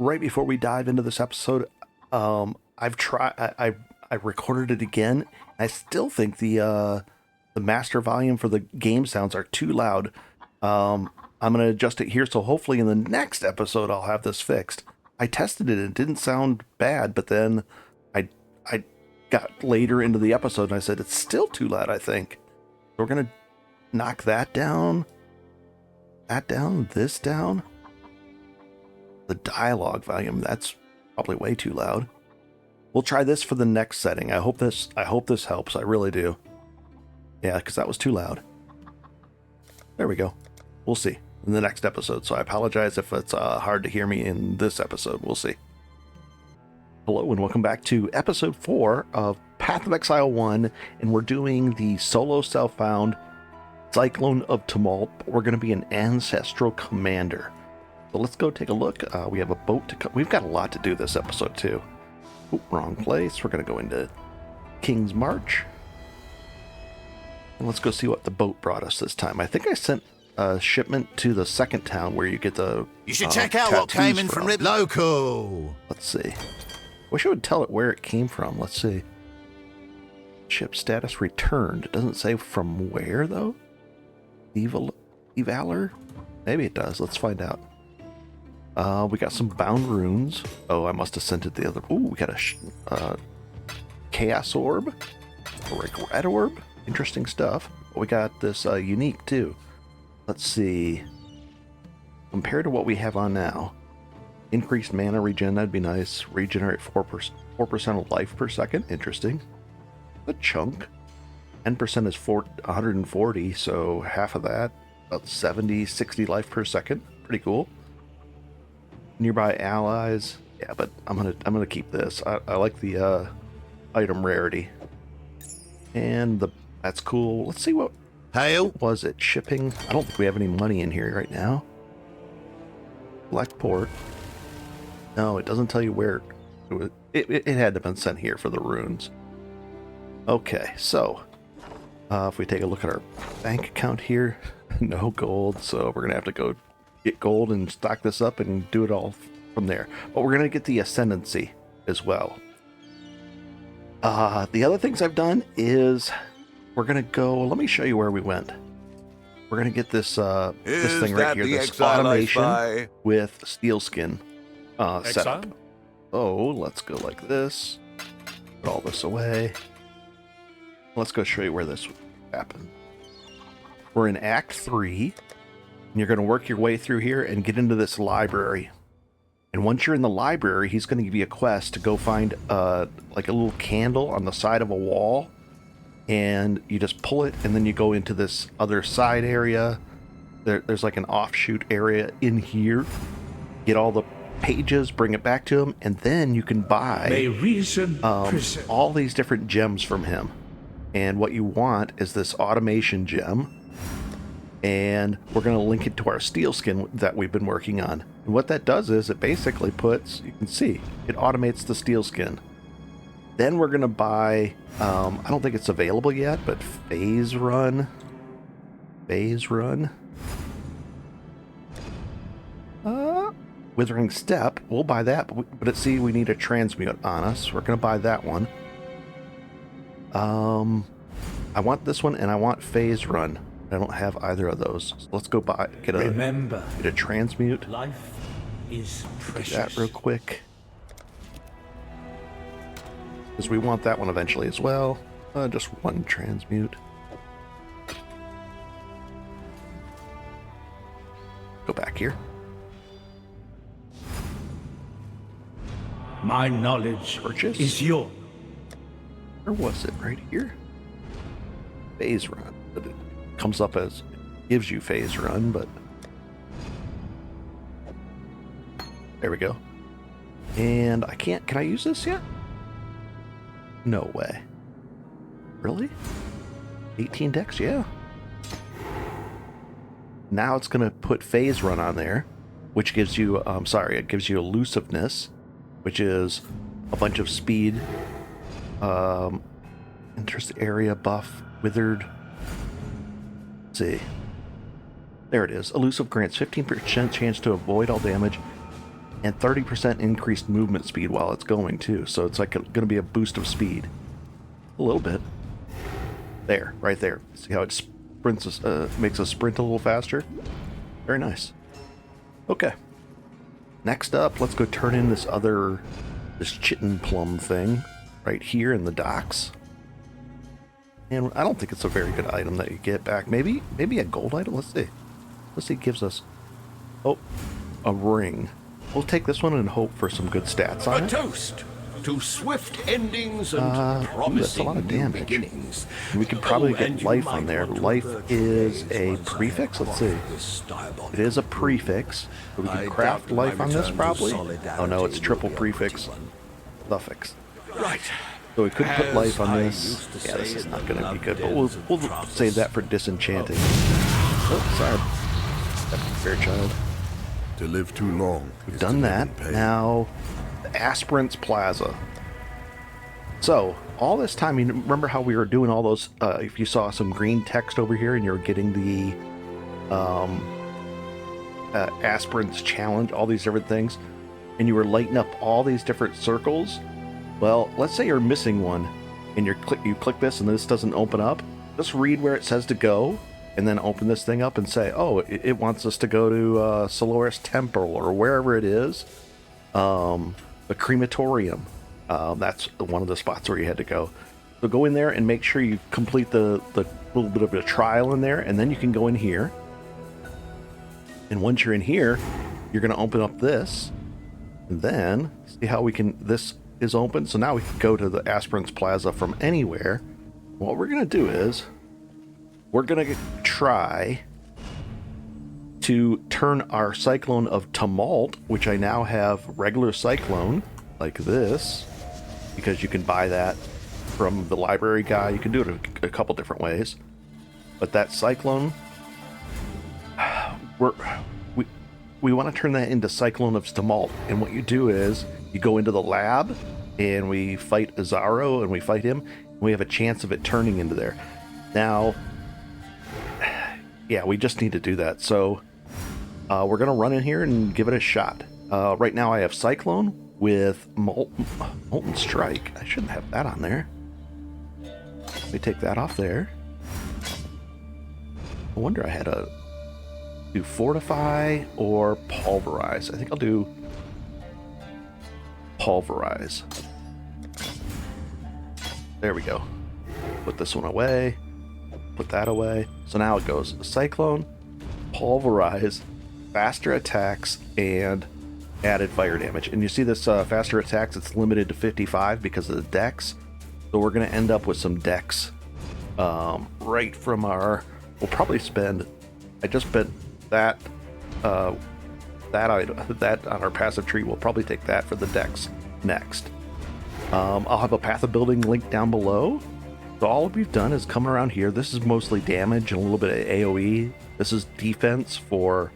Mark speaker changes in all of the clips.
Speaker 1: right before we dive into this episode, I've tried. I recorded it again. I still think the master volume for the game sounds are too loud. I'm gonna adjust it here, so hopefully in the next episode I'll have this fixed. I tested it and it didn't sound bad, but then I got later into the episode and I said it's still too loud. I think so we're gonna knock that down, this down. The dialogue volume, that's probably way too loud. We'll try this for the next setting. I hope this helps. I really do. Yeah, because that was too loud. There we go. We'll see in the next episode. So I apologize if it's hard to hear me in this episode. We'll see. Hello and welcome back to episode 4 of Path of Exile 1, and we're doing the solo self-found Cyclone of Tumult. We're going to be an ancestral commander. So let's go take a look. We have a boat to we've got a lot to do this episode too. Oop, wrong place. We're going to go into King's March. And let's go see what the boat brought us this time. I think I sent a shipment to the second town where you get the
Speaker 2: You should check out what came in from Local.
Speaker 1: Let's see. Wish I would tell it where it came from. Let's see. Ship status returned. It doesn't say from where, though. Evaler? Maybe it does. Let's find out. We got some bound runes. Oh, I must have sent it the other... Ooh, we got a chaos orb. A red orb. Interesting stuff. But we got this unique, too. Let's see. Compared to what we have on now. Increased mana regen, that'd be nice. Regenerate 4% of life per second. Interesting. A chunk. 10% is 140, so half of that. About 70, 60 life per second. Pretty cool. Nearby allies. Yeah, but I'm gonna keep this. I like the item rarity. And that's cool. Let's see what was it. Shipping. I don't think we have any money in here right now. Select port. No, it doesn't tell you where it had to have been sent here for the runes. Okay, so if we take a look at our bank account here, no gold, so we're gonna have to go get gold and stock this up and do it all from there. But we're gonna get the ascendancy as well. The other things I've done is we're gonna go. Let me show you where we went. We're gonna get this this thing right here, this automation with steel skin set up. Oh, let's go like this. Put all this away. Let's go show you where this happened. We're in Act 3, and you're going to work your way through here and get into this library. And once you're in the library, he's going to give you a quest to go find like a little candle on the side of a wall, and you just pull it, and then you go into this other side area. There's like an offshoot area in here. Get all the pages, bring it back to him, and then you can buy all these different gems from him. And what you want is this automation gem, and we're going to link it to our steel skin that we've been working on. And what that does is it basically puts, you can see, it automates the steel skin. Then we're going to buy, I don't think it's available yet, but phase run. Withering Step, we'll buy that, but see, we need a transmute on us. We're going to buy that one. I want this one, and I want Phase Run. I don't have either of those. So let's go get a transmute.
Speaker 3: Life is precious.
Speaker 1: Get that real quick. Because we want that one eventually as well. Just one transmute. Go back here.
Speaker 3: My knowledge
Speaker 1: Purchase.
Speaker 3: is yours.
Speaker 1: Where was it? Right here? Phase Run. But it comes up as gives you Phase Run, but there we go. And I can't. Can I use this yet? No way. Really? 18 decks? Yeah. Now it's going to put Phase Run on there, which gives you, it gives you elusiveness, which is a bunch of speed, interest area buff, withered. Let's see. There it is. Elusive grants 15% chance to avoid all damage. and 30% increased movement speed while it's going too. So it's like going to be a boost of speed. A little bit. There, right there. See how it sprints, makes us sprint a little faster? Very nice. Okay. Next up, let's go turn in this chitin plum thing right here in the docks. And I don't think it's a very good item that you get back. Maybe a gold item? Let's see. Let's see, it gives us, oh, a ring. We'll take this one and hope for some good stats on it.
Speaker 4: A toast to swift endings and promising
Speaker 1: that's a lot of
Speaker 4: new
Speaker 1: damage.
Speaker 4: beginnings.
Speaker 1: We could probably
Speaker 4: Oh,
Speaker 1: get
Speaker 4: and you
Speaker 1: life
Speaker 4: might
Speaker 1: on there.
Speaker 4: want to
Speaker 1: Life
Speaker 4: avert
Speaker 1: is
Speaker 4: days
Speaker 1: a
Speaker 4: once I
Speaker 1: prefix.
Speaker 4: have
Speaker 1: Let's see.
Speaker 4: quaffed this diabolical
Speaker 1: It is a prefix. So we
Speaker 4: I
Speaker 1: can craft
Speaker 4: doubt my
Speaker 1: life on this
Speaker 4: return to
Speaker 1: probably. Oh no,
Speaker 4: solidarity
Speaker 1: it's triple
Speaker 4: will be a
Speaker 1: prefix.
Speaker 4: pretty
Speaker 1: Suffix.
Speaker 4: Right.
Speaker 1: So we could put
Speaker 4: As
Speaker 1: life on
Speaker 4: I
Speaker 1: this.
Speaker 4: used to
Speaker 1: Yeah, this
Speaker 4: say
Speaker 1: is
Speaker 4: in
Speaker 1: not
Speaker 4: the
Speaker 1: going to be
Speaker 4: love
Speaker 1: good. But
Speaker 4: dens
Speaker 1: we'll
Speaker 4: of Travis.
Speaker 1: save that for disenchanting. Oh, sorry. Fairchild.
Speaker 2: To live too long.
Speaker 1: We've done that. Now, the Aspirants Plaza. So, all this time, you remember how we were doing all those, if you saw some green text over here and you're getting the Aspirants Challenge, all these different things, and you were lighting up all these different circles? Well, let's say you're missing one, and you click this and this doesn't open up. Just read where it says to go, and then open this thing up and say, oh, it wants us to go to Soloris Temple, or wherever it is. The crematorium. That's one of the spots where you had to go. So go in there and make sure you complete the little bit of a trial in there, and then you can go in here. And once you're in here, you're going to open up this, and then see how we can, this is open. So now we can go to the Aspirants Plaza from anywhere. What we're going to do is, we're going to try to turn our Cyclone of Tumult, which I now have regular Cyclone, like this, because you can buy that from the library guy. You can do it a couple different ways. But that Cyclone, we want to turn that into Cyclone of Tumult. And what you do is, you go into the lab, and we fight Azaro, and we fight him, and we have a chance of it turning into there. Now, yeah, we just need to do that. So we're going to run in here and give it a shot. Right now I have Cyclone with Molten Strike. I shouldn't have that on there. Let me take that off there. I wonder I had to do Fortify or Pulverize. I think I'll do Pulverize. There we go. Put this one away. Put that away. So now it goes Cyclone, Pulverize, faster attacks, and added fire damage. And you see this faster attacks, it's limited to 55 because of the dex. So we're going to end up with some dex right from our... We'll probably spend... I just spent that that on our passive tree. We'll probably take that for the dex next. I'll have a Path of Building link down below. So all we've done is come around here. This is mostly damage and a little bit of AoE. This is defense for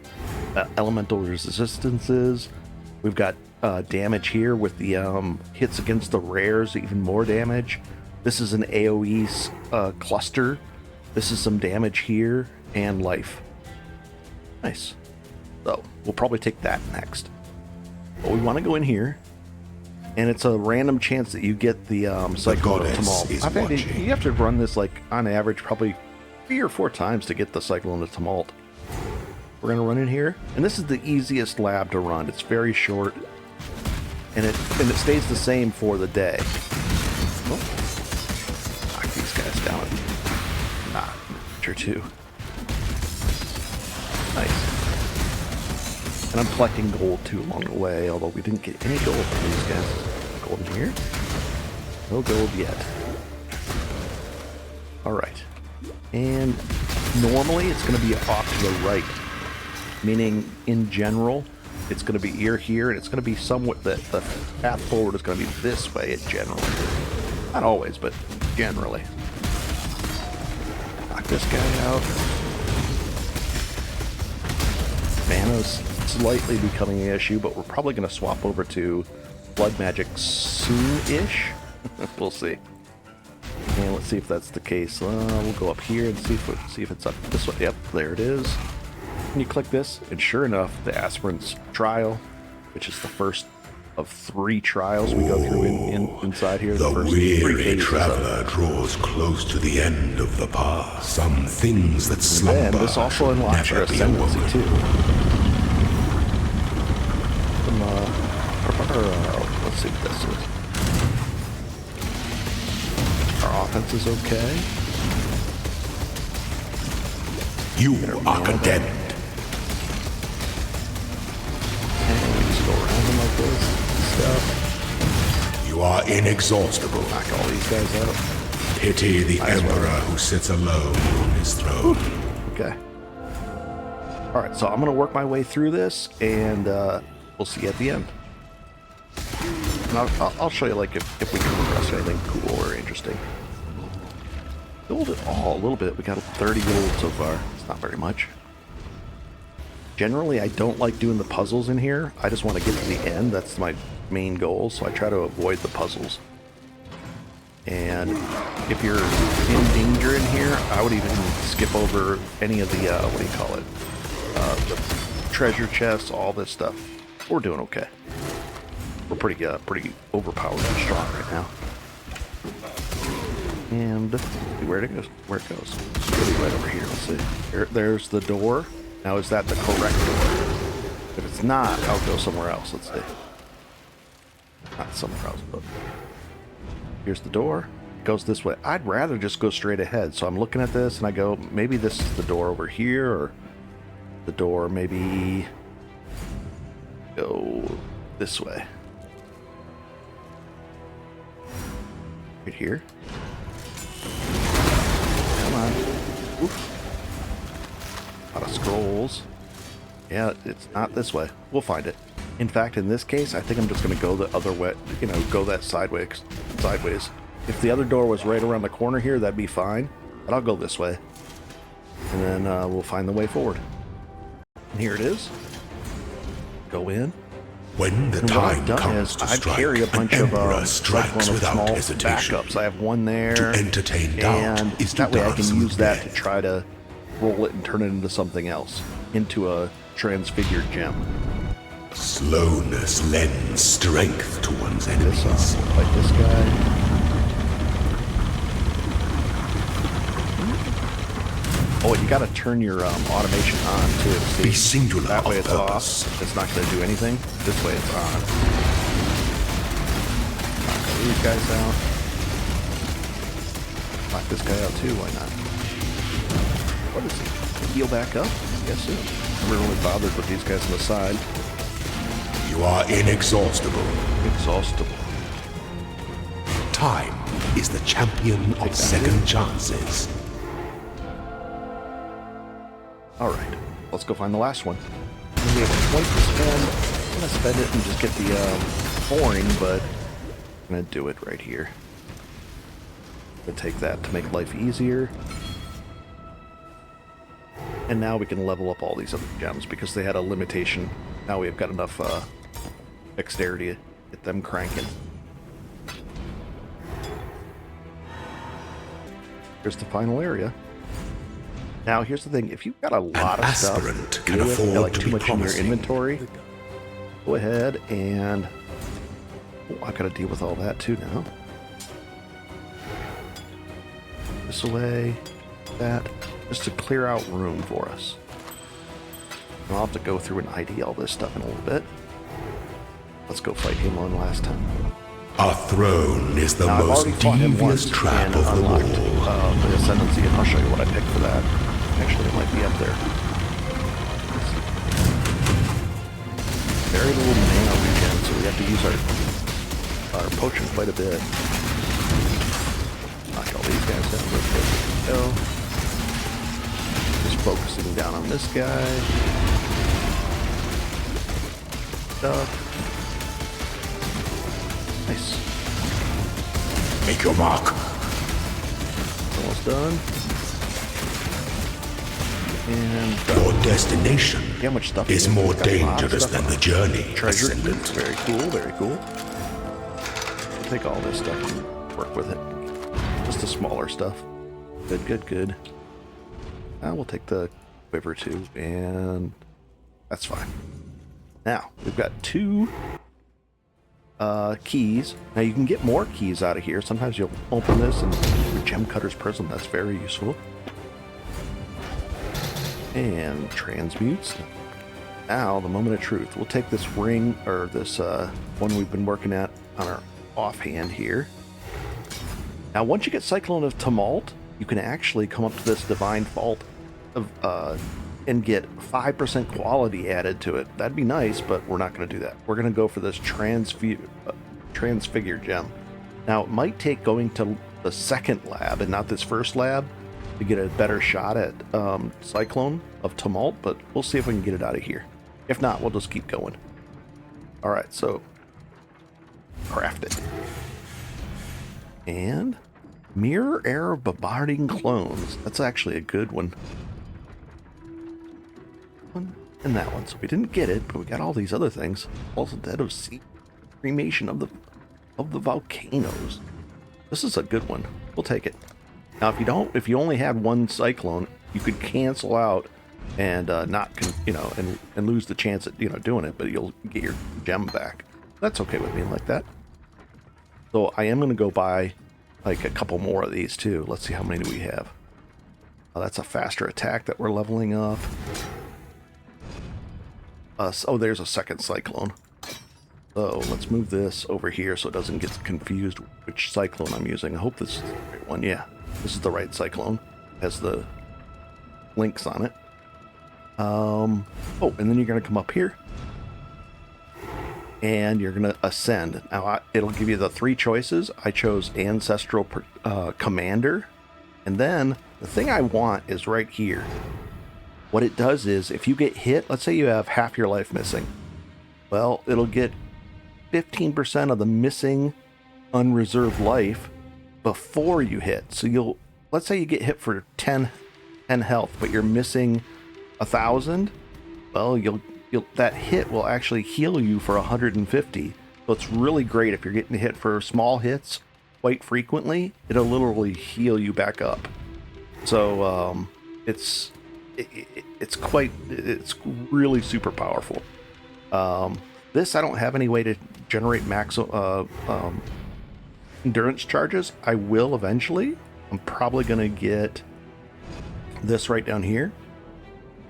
Speaker 1: elemental resistances. We've got damage here with the hits against the rares, even more damage. This is an AoE cluster. This is some damage here and life. Nice. So we'll probably take that next. But we want to go in here. And it's a random chance that you get the Cyclone of Tumult. You have to run this, like, on average, probably 3 or 4 times to get the Cyclone of Tumult. We're going to run in here. And this is the easiest lab to run. It's very short. And it stays the same for the day. Oh. Knock these guys down. Nah, sure too. Nice. And I'm collecting gold too along the way, although we didn't get any gold from these guys. Gold in here? No gold yet. Alright. And normally it's going to be off to the right. Meaning, in general, it's going to be here, and it's going to be somewhat... The path forward is going to be this way, generally. Not always, but generally. Knock this guy out. Mana's slightly becoming an issue, but we're probably going to swap over to blood magic soon-ish. We'll see. And let's see if that's the case. We'll go up here and see if it's up this way. Yep, there it is. And you click this, and sure enough, the Aspirant's Trial which is the first of 3 trials we go through inside here.
Speaker 2: The
Speaker 1: first 3
Speaker 2: weary
Speaker 1: phases of it.
Speaker 2: traveler draws close to the end of the path. Some things that slumber
Speaker 1: And this also
Speaker 2: should
Speaker 1: unlocks your
Speaker 2: never be
Speaker 1: ascendancy
Speaker 2: awoken.
Speaker 1: too. Let's see what this is. Our offense is okay.
Speaker 2: You are condemned.
Speaker 1: And we just go around them like this. Stuff.
Speaker 2: You are inexhaustible.
Speaker 1: Knock all these guys out.
Speaker 2: Pity the emperor who sits alone on his throne.
Speaker 1: Okay. Alright, so I'm going to work my way through this, and we'll see you at the end. And I'll show you, like, if we come across anything cool or interesting. Build it all a little bit. We got 30 gold so far. It's not very much. Generally, I don't like doing the puzzles in here. I just want to get to the end. That's my main goal, so I try to avoid the puzzles. And if you're in danger in here, I would even skip over any of the, what do you call it? The treasure chests, all this stuff. We're doing okay. We're pretty overpowered and strong right now. And see where it goes. It's really right over here. Let's see. There's the door. Now, is that the correct door? If it's not, I'll go somewhere else. Let's see. Not somewhere else, but here's the door. It goes this way. I'd rather just go straight ahead. So I'm looking at this and I go, maybe this is the door over here, or the door maybe go this way. Right here. Come on. Oof. A lot of scrolls. Yeah, it's not this way. We'll find it. In fact, in this case, I think I'm just going to go the other way, go that sideways. If the other door was right around the corner here, that'd be fine. But I'll go this way. And then we'll find the way forward. And here it is. Go in.
Speaker 2: When the
Speaker 1: And what I've
Speaker 2: time
Speaker 1: done
Speaker 2: comes
Speaker 1: is
Speaker 2: to
Speaker 1: I
Speaker 2: strike,
Speaker 1: carry a bunch
Speaker 2: an
Speaker 1: of
Speaker 2: emperor strikes
Speaker 1: Cyclone of
Speaker 2: without
Speaker 1: Tumult
Speaker 2: hesitation.
Speaker 1: backups. I have one there.
Speaker 2: To entertain doubt
Speaker 1: and
Speaker 2: is to
Speaker 1: that way I
Speaker 2: dance
Speaker 1: can
Speaker 2: with
Speaker 1: use that to
Speaker 2: death.
Speaker 1: try to roll it and turn it into something else. Into a transfigured gem.
Speaker 2: Slowness lends strength to one's
Speaker 1: This
Speaker 2: enemies.
Speaker 1: like this guy. Oh, and you gotta turn your automation on too. See?
Speaker 2: Be singular
Speaker 1: That way
Speaker 2: of
Speaker 1: it's
Speaker 2: purpose.
Speaker 1: off. It's not gonna do anything. This way it's on. Knock all these guys out. Knock this guy out too. Why not? What is he? Heal back up? Yes, so. Never really bothered with these guys on the side.
Speaker 2: You are inexhaustible.
Speaker 1: Exhaustible.
Speaker 2: Time is the champion of second chances.
Speaker 1: Alright, let's go find the last one. And we have a point to spend. I'm going to spend it and just get the boring, but I'm going to do it right here. I'm going to take that to make life easier. And now we can level up all these other gems because they had a limitation. Now we've got enough dexterity to get them cranking. Here's the final area. Now, here's the thing. If you've got a lot of stuff,
Speaker 2: aspirant can
Speaker 1: if you've
Speaker 2: afford
Speaker 1: got, like
Speaker 2: to
Speaker 1: too
Speaker 2: be
Speaker 1: much in your
Speaker 2: promising.
Speaker 1: inventory, go ahead and... Oh, I gotta deal with all that too now. This away, that, just to clear out room for us. And I'll have to go through and ID all this stuff in a little bit. Let's go fight him one last time.
Speaker 2: A throne is the
Speaker 1: Now, I've
Speaker 2: most
Speaker 1: already fought him once
Speaker 2: devious trap
Speaker 1: and
Speaker 2: of them
Speaker 1: unlocked
Speaker 2: all.
Speaker 1: the Ascendancy, and I'll show you what I picked for that. Actually, it might be up there. Very little mana regen, so we have to use our potion quite a bit. Knock all these guys down real quick. There we go. Just focusing down on this guy. Stuff. Nice.
Speaker 2: Make your mark.
Speaker 1: Almost done. And
Speaker 2: Your destination
Speaker 1: how much stuff
Speaker 2: is
Speaker 1: in here?
Speaker 2: more
Speaker 1: We've got a lot of
Speaker 2: dangerous
Speaker 1: stuff
Speaker 2: than
Speaker 1: on
Speaker 2: the
Speaker 1: it.
Speaker 2: journey,
Speaker 1: Treasure key.
Speaker 2: Ascendant.
Speaker 1: Very cool, very cool. We'll take all this stuff and work with it. Just the smaller stuff. Good, good, good. We'll take the quiver too, and that's fine. Now, we've got 2 keys. Now, you can get more keys out of here. Sometimes you'll open this and your Gem Cutter's Prism. That's very useful. And transmutes. Now, the moment of truth. We'll take this ring, or this one we've been working at on our offhand here. Now, once you get Cyclone of Tumult, you can actually come up to this Divine Vault of, and get 5% quality added to it. That'd be nice, but we're not going to do that. We're going to go for this Transfigure Gem. Now, it might take going to the second lab and not this first lab to get a better shot at Cyclone of Tumult, but we'll see if we can get it out of here. If not, we'll just keep going. Alright, so craft it. And Mirror Air Bombarding Clones. That's actually a good one. And that one. So we didn't get it, but we got all these other things. Also Dead of Sea. Cremation of the volcanoes. This is a good one. We'll take it. Now, if you only had one cyclone, you could cancel out and and lose the chance at doing it, but you'll get your gem back. That's okay with me like that. So I am going to go buy like a couple more of these too. Let's see how many do we have. Oh, that's a faster attack that we're leveling up. Oh, there's a second cyclone. So let's move this over here so it doesn't get confused which cyclone I'm using. I hope this is the right one. Yeah, this is the right cyclone. It has the links on it. Oh, and then you're going to come up here. And you're going to ascend. Now, it'll give you the 3 choices. I chose Ancestral Commander. And then the thing I want is right here. What it does is if you get hit, let's say you have half your life missing. Well, it'll get 15% of the missing unreserved life before you hit. So let's say you get hit for 10 health, but you're missing 1,000. Well, that hit will actually heal you for 150. So it's really great if you're getting hit for small hits quite frequently. It'll literally heal you back up. So it's really super powerful. This I don't have any way to generate max endurance charges. I will eventually. I'm probably gonna get this right down here.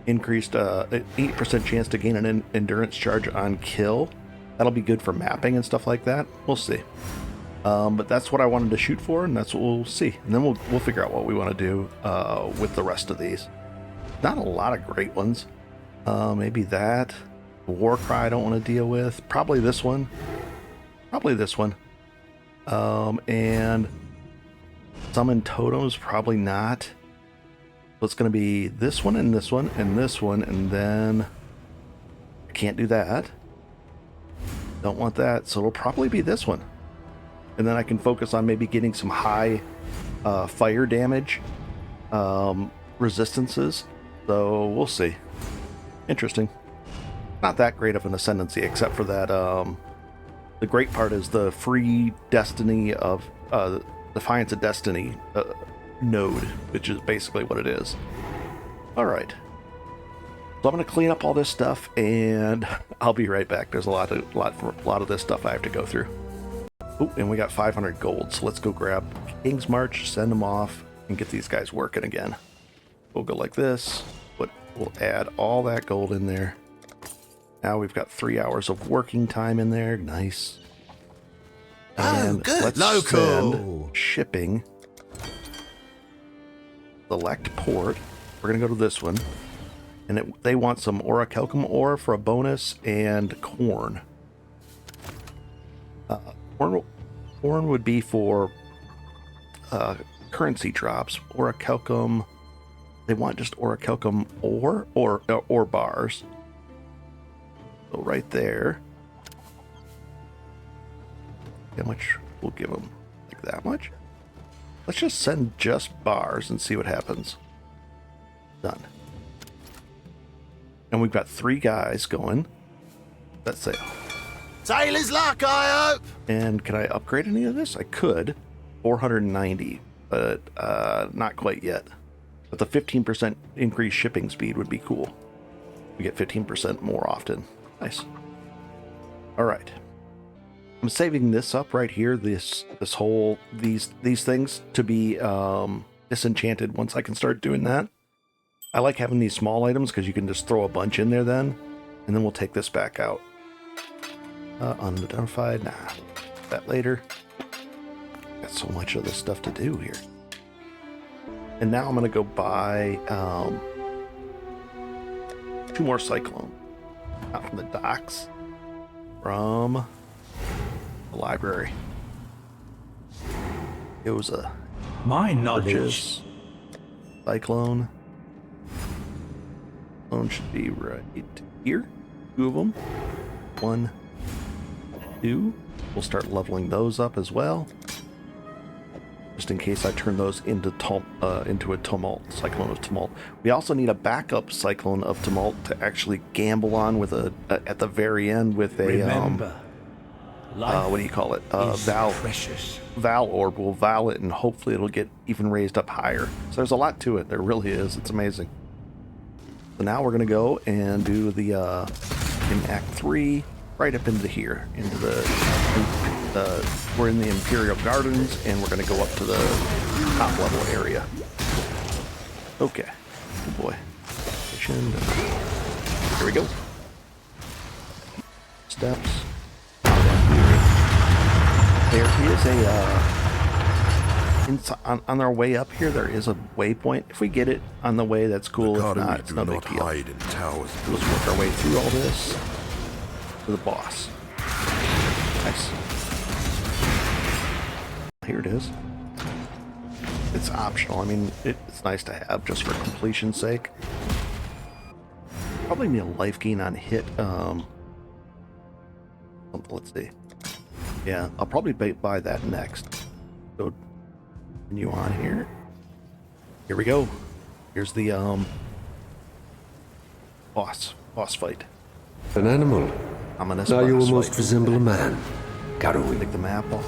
Speaker 1: Increased 8% chance to gain an endurance charge on kill. That'll be good for mapping and stuff like that. We'll see. But that's what I wanted to shoot for, and that's what we'll see. And then we'll figure out what we want to do with the rest of these. Not a lot of great ones. Maybe that. Warcry I don't want to deal with. Probably this one. And Summon Totems, probably not. So it's going to be this one and this one and this one, and then I can't do that. Don't want that, so it'll probably be this one. And then I can focus on maybe getting some high fire damage resistances. So we'll see. Interesting. Not that great of an ascendancy, except for that the great part is the free destiny of Defiance of Destiny node, which is basically what it is. All right. So I'm going to clean up all this stuff, and I'll be right back. There's a lot of this stuff I have to go through. Oh, and we got 500 gold, so let's go grab King's March, send them off, and get these guys working again. We'll go like this, but we'll add all that gold in there. Now we've got 3 hours of working time in there. Nice. And
Speaker 4: good.
Speaker 1: let's
Speaker 4: Local.
Speaker 1: send shipping. Select port. We're going to go to this one. And they want some orichalcum ore for a bonus and corn. Corn would be for currency drops. Orichalcum, they want just orichalcum ore or bars. So right there. How much we'll give them? Like that much? Let's just send just bars and see what happens. Done. And we've got 3 guys going. Let's say.
Speaker 4: Sailor's luck, I hope.
Speaker 1: And can I upgrade any of this? I could. 490, but not quite yet. But the 15% increased shipping speed would be cool. We get 15% more often. Nice. All right. I'm saving this up right here. This whole these things to be disenchanted once I can start doing that. I like having these small items because you can just throw a bunch in there then, and then we'll take this back out. Unidentified, nah, that later. Got so much of this stuff to do here. And now I'm gonna go buy 2 more Cyclone. Not from the docks, from the library. It was a
Speaker 3: My knowledge
Speaker 1: purchase. Cyclone. Cyclone should be right here. 2 of them. 1, 2. We'll start leveling those up as well, just in case I turn those into a Tumult, Cyclone of Tumult. We also need a backup Cyclone of Tumult to actually gamble on with at the very end with a
Speaker 3: remember. Life
Speaker 1: what do you call it?
Speaker 3: is
Speaker 1: Val
Speaker 3: precious.
Speaker 1: Val Orb. We'll Val it, and hopefully it'll get even raised up higher. So there's a lot to it. There really is. It's amazing. So now we're gonna go and do the in Act 3, right up into here, into we're in the Imperial Gardens, and we're gonna go up to the top level area. Okay. Oh boy. Here we go. Steps. There is on our way up here, there is a waypoint. If we get it on the way, that's cool. If not, it's no big deal.
Speaker 2: Hide in towers.
Speaker 1: Let's work our way through all this to the boss. Nice. Here it is. It's optional. I mean, it's nice to have just for completion's sake. Probably need a life gain on hit. Let's see. Yeah, I'll probably buy that next. So, continue on here. Here we go. Here's the boss fight.
Speaker 5: An animal.
Speaker 1: Ominous
Speaker 5: Now you
Speaker 1: boss
Speaker 5: almost
Speaker 1: fight.
Speaker 5: resemble a man. Garrowing.
Speaker 1: Take the map off.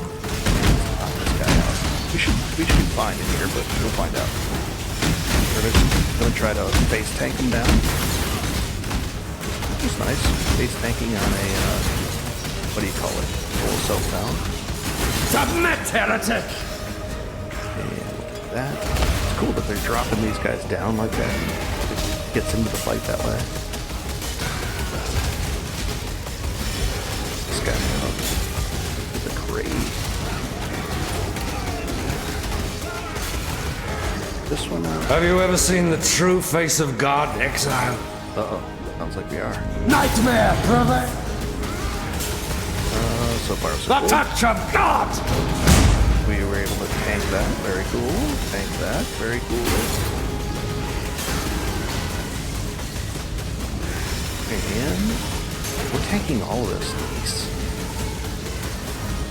Speaker 1: Knock this guy out. We should be fine in here, but we'll find out. We're gonna try to face tank him down. It's nice. Face tanking on a what do you call it? Full self-down.
Speaker 3: Submit, heretic!
Speaker 1: And look at that. It's cool that they're dropping these guys down like that. It gets into the fight that way. This guy is a crate. This one out.
Speaker 5: Have you ever seen the true face of God, Exile?
Speaker 1: Uh-oh. Sounds like we are.
Speaker 3: Nightmare, brother!
Speaker 1: So far, so
Speaker 3: The
Speaker 1: cool.
Speaker 3: touch of God!
Speaker 1: We were able to tank that. Very cool. Tank that. Very cool. And we're tanking all of this. Nice.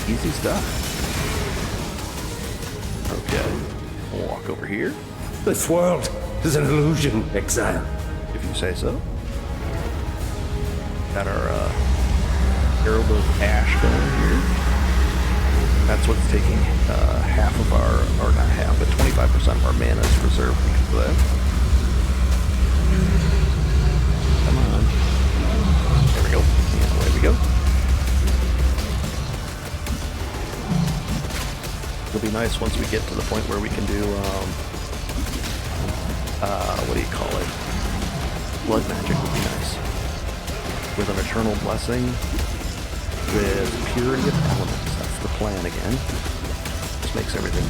Speaker 1: Easy stuff. Okay. We'll walk over here,
Speaker 5: This world is an illusion, Exile.
Speaker 1: if you say so. Got our Herald of Ash going here. That's what's taking half of our, or not half, but 25% of our mana is reserved because of that. Come on. There we go. And away we go. It'll be nice once we get to the point where we can do, what do you call it? Blood magic would be nice. With an Eternal Blessing, with Purity of Elements. That's the plan again. This makes everything.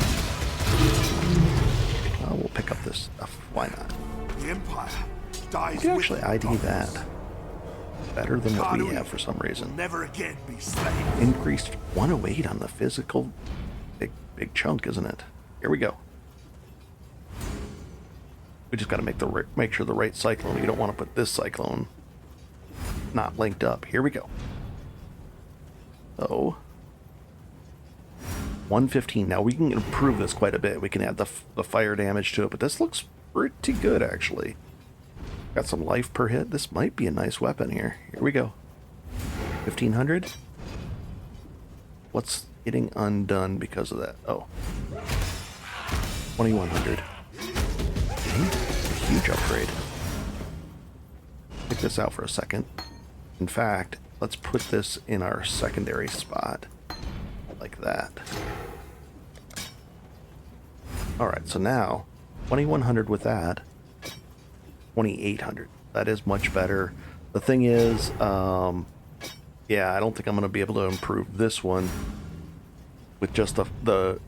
Speaker 1: We'll pick up this stuff. Why not?
Speaker 2: The Empire dies.
Speaker 1: We can actually ID that better than what we have for some reason.
Speaker 2: Never again be slain.
Speaker 1: Increased 108 on the physical. Big chunk, isn't it? Here we go. We just got to make sure the right Cyclone. You don't want to put this Cyclone not linked up. Here we go. So 115. Now we can improve this quite a bit. We can add the fire damage to it, but this looks pretty good actually. Got some life per hit. This might be a nice weapon here. Here we go. 1500. What's getting undone because of that? Oh, 2100. Okay. Huge upgrade. Check this out for a second. In fact, let's put this in our secondary spot. Like that. Alright, so now, 2100 with that. 2800. That is much better. The thing is, yeah, I don't think I'm going to be able to improve this one with just the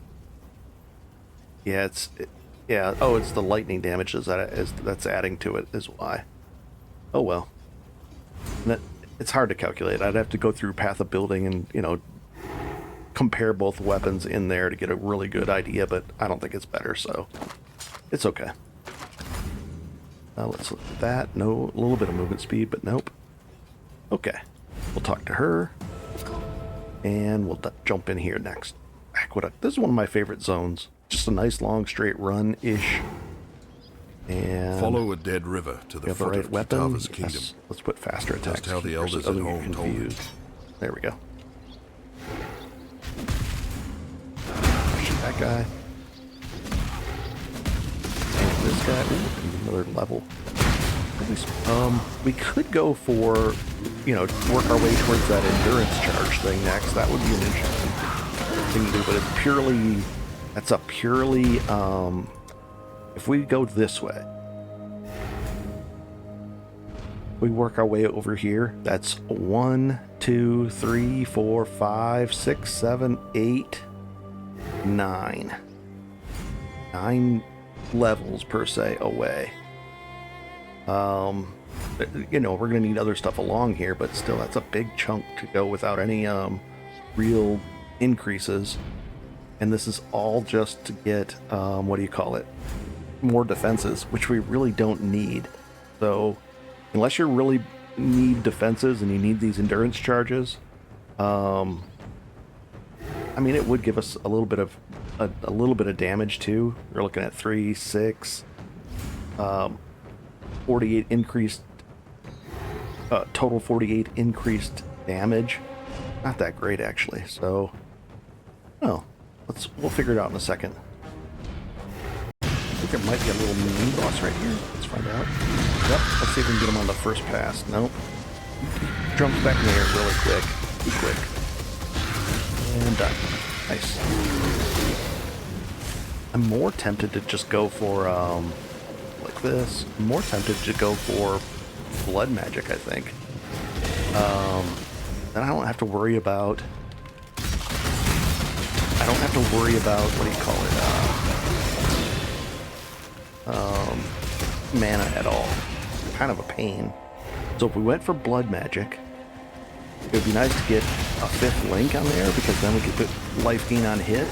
Speaker 1: yeah, yeah, oh, it's the lightning damage that's adding to it is why. Oh well. It's hard to calculate. I'd have to go through Path of Building and, you know, compare both weapons in there to get a really good idea, but I don't think it's better, so it's okay. Let's look at that. No, a little bit of movement speed, but nope. Okay. We'll talk to her. And we'll jump in here next. Aqueduct. This is one of my favorite zones. Just a nice long straight run-ish. And
Speaker 6: follow a dead river to the foot of Kitava's kingdom.
Speaker 1: Yes. Let's put faster attacks.
Speaker 6: Just how the elders at home told me.
Speaker 1: There we go. Shoot that guy. And this guy. Ooh, another level. We could go for, you know, work our way towards that endurance charge thing next. That would be an interesting thing to do, but it's purely, that's a purely, if we go this way, we work our way over here, that's 1, 2, 3, 4, 5, 6, 7, 8, 9. 9 levels per se away. You know, we're going to need other stuff along here, but still, that's a big chunk to go without any real increases. And this is all just to get, what do you call it? More defenses, which we really don't need. So, unless you really need defenses and you need these endurance charges, I mean, it would give us a little bit of a little bit of damage too. We're looking at 3, 6, 48 increased, total 48 increased damage. Not that great actually. So, oh, we'll figure it out in a second. I think there might be a little mini boss right here. Let's find out. Yep. Let's see if we can get him on the first pass. Nope. He jumps back in the air really quick. Too quick. And done. Nice. I'm more tempted to just go for like this. I'm more tempted to go for blood magic, I think. Then I don't have to worry about. I don't have to worry about, what do you call it? Mana at all. Kind of a pain. So if we went for blood magic, it would be nice to get a 5th link on there, because then we could put life gain on hit.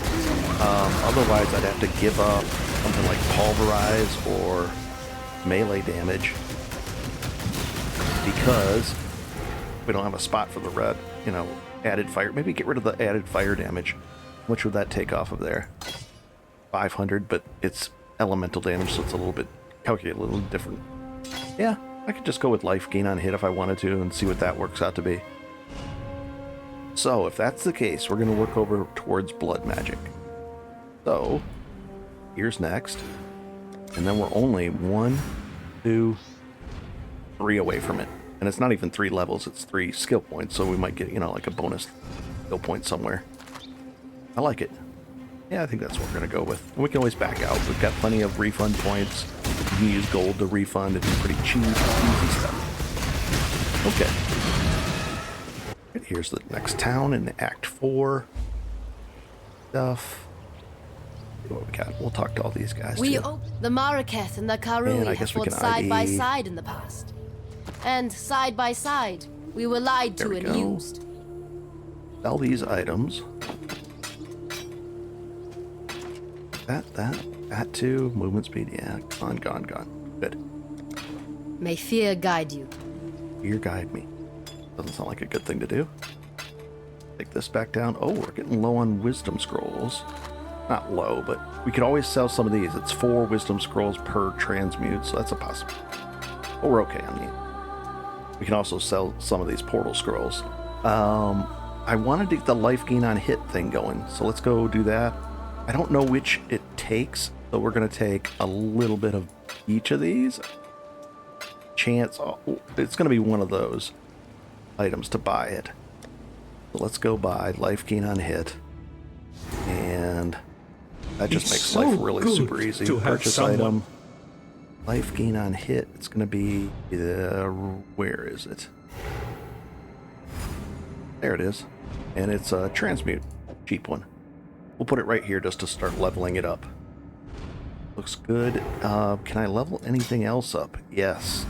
Speaker 1: Otherwise, I'd have to give up something like pulverize or melee damage, because we don't have a spot for the red, you know, added fire. Maybe get rid of the added fire damage. How much would that take off of there? 500, but it's elemental damage, so it's a little bit, calculate a little different. Yeah, I could just go with life gain on hit if I wanted to and see what that works out to be. So, if that's the case, we're going to work over towards blood magic. So, here's next. And then we're only 1, 2, 3 away from it. And it's not even 3 levels, it's 3 skill points, so we might get, you know, like a bonus skill point somewhere. I like it. Yeah, I think that's what we're going to go with. And we can always back out. We've got plenty of refund points. You can use gold to refund. It's pretty cheap, easy stuff. Okay. Here's the next town in Act 4 stuff. See what we got. We'll talk to all these guys too.
Speaker 7: The Maraketh and the Karui have fought side by side in the past. And side by side, we were lied to and used.
Speaker 1: Sell these items. That too. Movement speed, yeah. Gone. Good.
Speaker 7: May fear guide you.
Speaker 1: Fear guide me. Doesn't sound like a good thing to do. Take this back down. Oh, we're getting low on wisdom scrolls. Not low, but we could always sell some of these. It's 4 wisdom scrolls per transmute, so that's a possibility. But we're okay on these. We can also sell some of these portal scrolls. I wanted to get the life gain on hit thing going, so let's go do that. I don't know which it takes, so we're going to take a little bit of each of these. Chance, it's going to be one of those. items to buy it. So let's go buy life gain on hit. And that just makes life really super easy. Purchase item. Life gain on hit. It's going to be... where is it? There it is. And it's a transmute. Cheap one. We'll put it right here just to start leveling it up. Looks good. Can I level anything else up? Yes.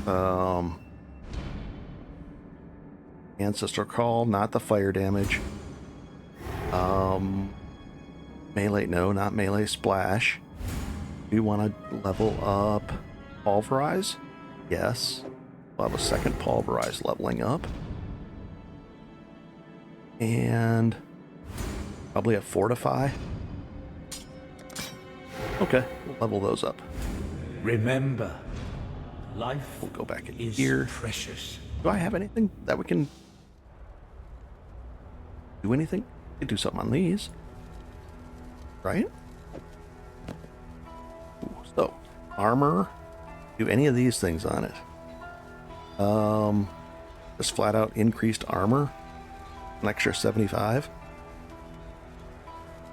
Speaker 1: Ancestral Call, not the fire damage. Melee, no, not melee splash. Do you want to level up Pulverize? Yes. We'll have a second Pulverize leveling up. And probably a Fortify. Okay, we'll level those up.
Speaker 3: Remember, life
Speaker 1: We'll go back in
Speaker 3: is
Speaker 1: here.
Speaker 3: precious.
Speaker 1: Do I have anything that we can do anything? We can do something on these. Right? Ooh, so, armor. Do any of these things on it. Just flat out increased armor. An extra 75.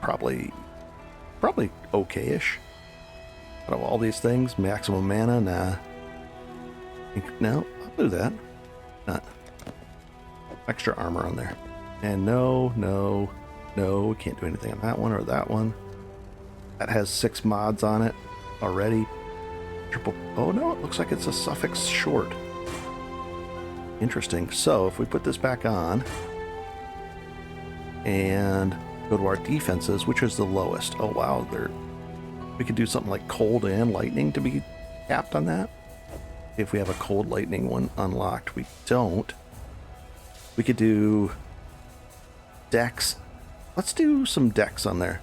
Speaker 1: Probably okay-ish. Out of all these things, maximum mana, nah. No, I'll do that. Not. Extra armor on there. And no, can't do anything on that one or that one. That has 6 mods on it already. Triple, oh no, it looks like it's a suffix short. Interesting. So if we put this back on and go to our defenses, which is the lowest? Oh wow, we could do something like cold and lightning to be capped on that. If we have a cold lightning one unlocked, we don't. We could do dex. Let's do some dex on there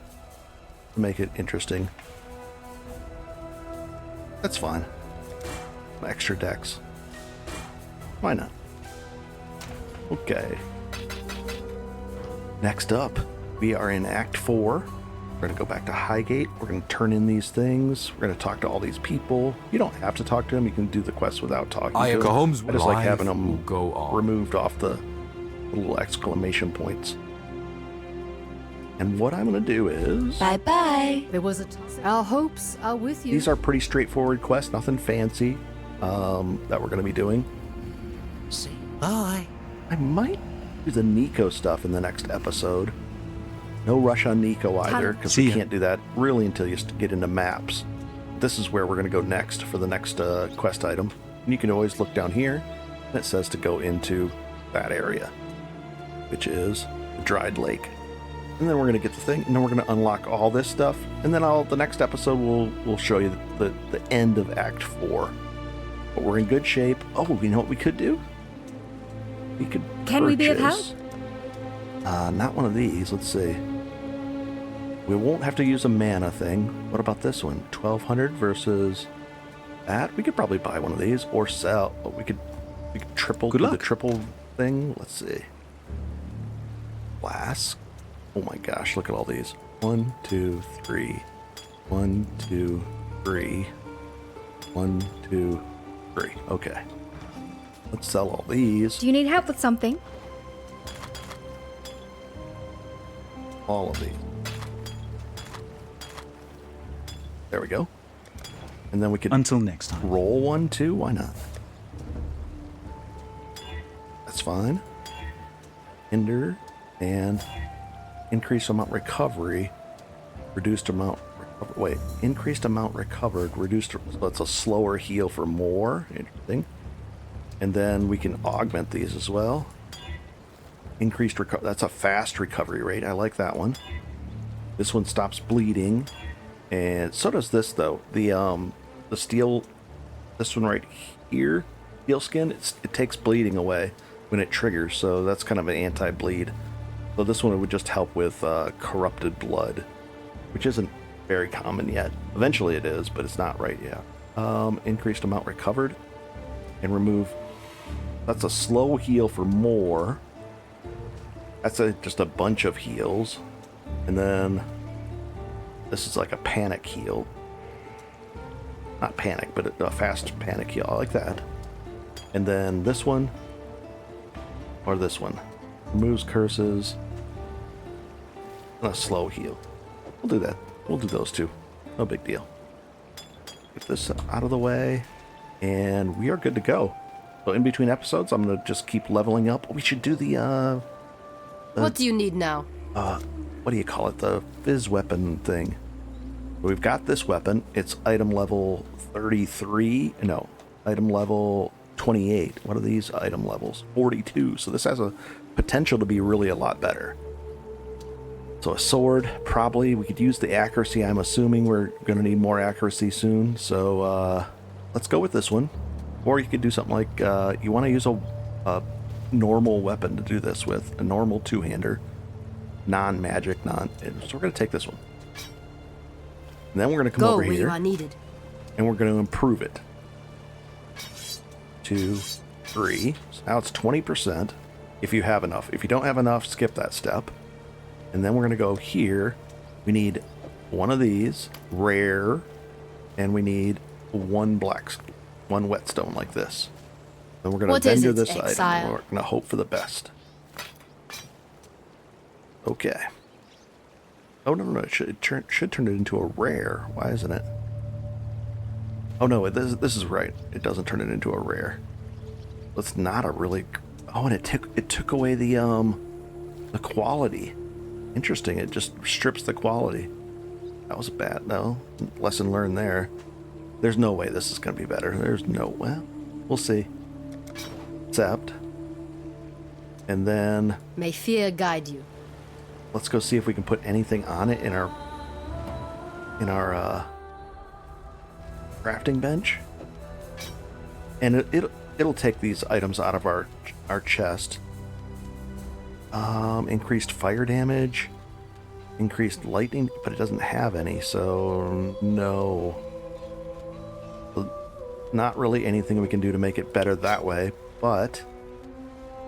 Speaker 1: to make it interesting. That's fine. Extra dex. Why not? Okay. Next up, we are in Act 4. We're going to go back to Highgate. We're going to turn in these things. We're going to talk to all these people. You don't have to talk to them. You can do the quest without talking to them. I just like having them removed off the little exclamation points. And what I'm going to do is...
Speaker 7: Bye-bye.
Speaker 8: There was our hopes are with you.
Speaker 1: These are pretty straightforward quests. Nothing fancy that we're going to be doing.
Speaker 9: Say bye.
Speaker 1: I might do the Nico stuff in the next episode. No rush on Nico either, because we can't do that really until you get into maps. This is where we're going to go next for the next quest item. And you can always look down here, and it says to go into that area, which is the Dried Lake. And then we're going to get the thing, and then we're going to unlock all this stuff. And then the next episode we'll show you the end of Act 4. But we're in good shape. Oh, you know what we could do? We could
Speaker 8: Can we be of help?
Speaker 1: Not one of these. Let's see. We won't have to use a mana thing. What about this one? 1200 versus that? We could probably buy one of these or sell. But we could triple do the triple thing. Let's see. Flask. Oh my gosh, look at all these. 1, 2, 3. 1, 2, 3. 1, 2, 3. Okay. Let's sell all these.
Speaker 8: Do you need help with something?
Speaker 1: All of these. There we go. And then we could
Speaker 10: until next time.
Speaker 1: Roll one too. Why not? That's fine. Hinder and increased amount recovery. Reduced amount. Wait. Increased amount recovered. Reduced. So it's a slower heal for more. Interesting. And then we can augment these as well. Increased recovery. That's a fast recovery rate. I like that one. This one stops bleeding. And so does this though. The steel, this one right here, steel skin, it takes bleeding away when it triggers. So that's kind of an anti-bleed. So this one would just help with corrupted blood, which isn't very common yet. Eventually it is, but it's not right yet. Increased amount recovered and remove. That's a slow heal for more. That's just a bunch of heals. And then this is like a panic heal. Not panic, but a fast panic heal. I like that. And then this one Or this one. Removes curses. And a slow heal. We'll do that. We'll do those two. No big deal. Get this out of the way. And we are good to go. So in between episodes, I'm going to just keep leveling up. We should do the
Speaker 7: what do you need now?
Speaker 1: what do you call it? The fizz weapon thing. We've got this weapon. It's item level 33. No, item level 28. What are these item levels? 42. So this has a potential to be really a lot better. So a sword, probably. We could use the accuracy. I'm assuming we're going to need more accuracy soon. So let's go with this one. Or you could do something like, you want to use a normal weapon to do this with. A normal two-hander. Non-magic, so we're going to take this one. And then we're going to come over
Speaker 7: where
Speaker 1: here.
Speaker 7: You are needed.
Speaker 1: And we're going to improve it. 2, 3. So now it's 20% if you have enough. If you don't have enough, skip that step. And then we're going to go here. We need one of these, rare, and we need one whetstone like this. Then we're going to vendor this item. And we're going to hope for the best. Okay. Oh, no. It should turn it into a rare. Why isn't it? Oh, no. This is right. It doesn't turn it into a rare. It's not a really... Oh, and it took away the quality. Interesting. It just strips the quality. That was bad. No. Lesson learned there. There's no way this is going to be better. There's no... Well, we'll see. Except. And then...
Speaker 7: May fear guide you.
Speaker 1: Let's go see if we can put anything on it in our crafting bench. And it'll take these items out of our chest. Increased fire damage, increased lightning, but it doesn't have any, so no. Not really anything we can do to make it better that way, but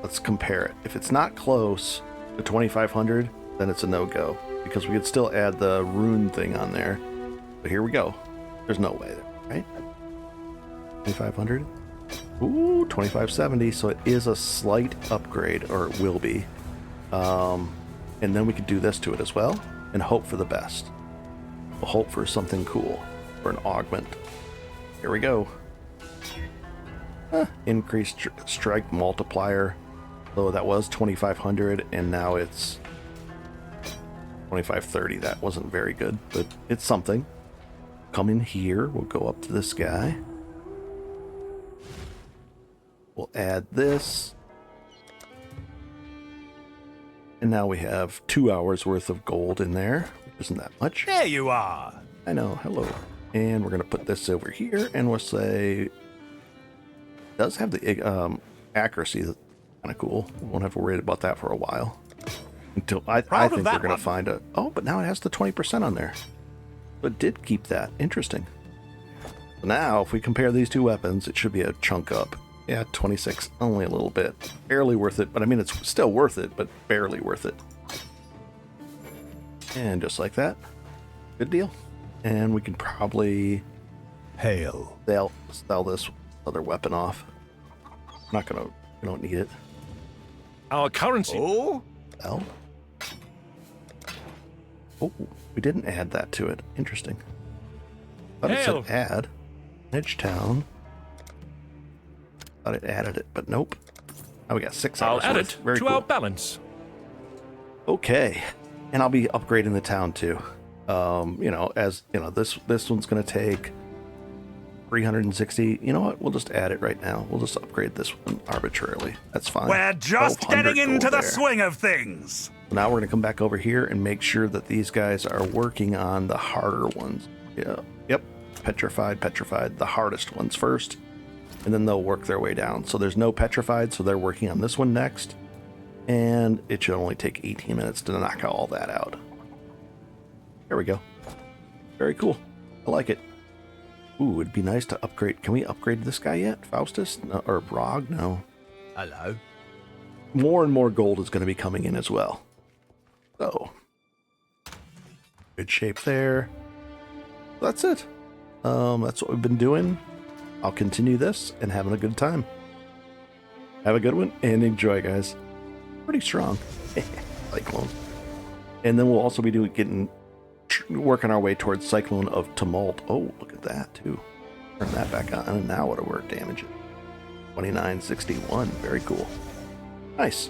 Speaker 1: let's compare it. If it's not close to 2500, then it's a no-go, because we could still add the rune thing on there. But here we go. There's no way there, right? 2500? Ooh, 2570, so it is a slight upgrade, or it will be. And then we could do this to it as well, and hope for the best. We'll hope for something cool, for an augment. Here we go. Increased strike multiplier. So that was 2500, and now it's 2530. That wasn't very good, but it's something. Come in here. We'll go up to this guy. We'll add this. And now we have 2 hours worth of gold in there. Isn't that much?
Speaker 3: There you are.
Speaker 1: I know. Hello. And we're going to put this over here, and we'll say... It does have the accuracy. That's kind of cool. We won't have to worry about that for a while. Until I think we're going to find a... Oh, but now it has the 20% on there. So it did keep that. Interesting. So now, if we compare these two weapons, it should be a chunk up. Yeah, 26. Only a little bit. Barely worth it. But I mean, it's still worth it, but barely worth it. And just like that. Good deal. And we can probably...
Speaker 3: Hail.
Speaker 1: Sell this other weapon off. Not gonna... We don't need it.
Speaker 3: Our currency. Oh?
Speaker 1: Well. Oh, we didn't add that to it. Interesting. Thought it said add. Edgetown. Thought it added it, but nope. Now we got 6 hours.
Speaker 3: I'll add it
Speaker 1: Very
Speaker 3: to
Speaker 1: cool.
Speaker 3: our balance.
Speaker 1: Okay. And I'll be upgrading the town too. You know, as you know, this one's gonna take 360. You know what? We'll just add it right now. We'll just upgrade this one arbitrarily. That's fine.
Speaker 10: We're just getting into the swing of things.
Speaker 1: Now we're gonna come back over here and make sure that these guys are working on the harder ones. Yeah. Yep. Petrified. The hardest ones first. And then they'll work their way down. So there's no petrified, so they're working on this one next. And it should only take 18 minutes to knock all that out. There we go. Very cool. I like it. Ooh, it'd be nice to upgrade. Can we upgrade this guy yet? Faustus? No, or Brog? No.
Speaker 3: Hello.
Speaker 1: More and more gold is going to be coming in as well. So. Good shape there. That's it. That's what we've been doing. I'll continue this and having a good time. Have a good one and enjoy, guys. Pretty strong. Cyclone. And then we'll also be working our way towards Cyclone of Tumult. Oh, look at that, too. Turn that back on, and now what a word damage it. 2961. Very cool. Nice.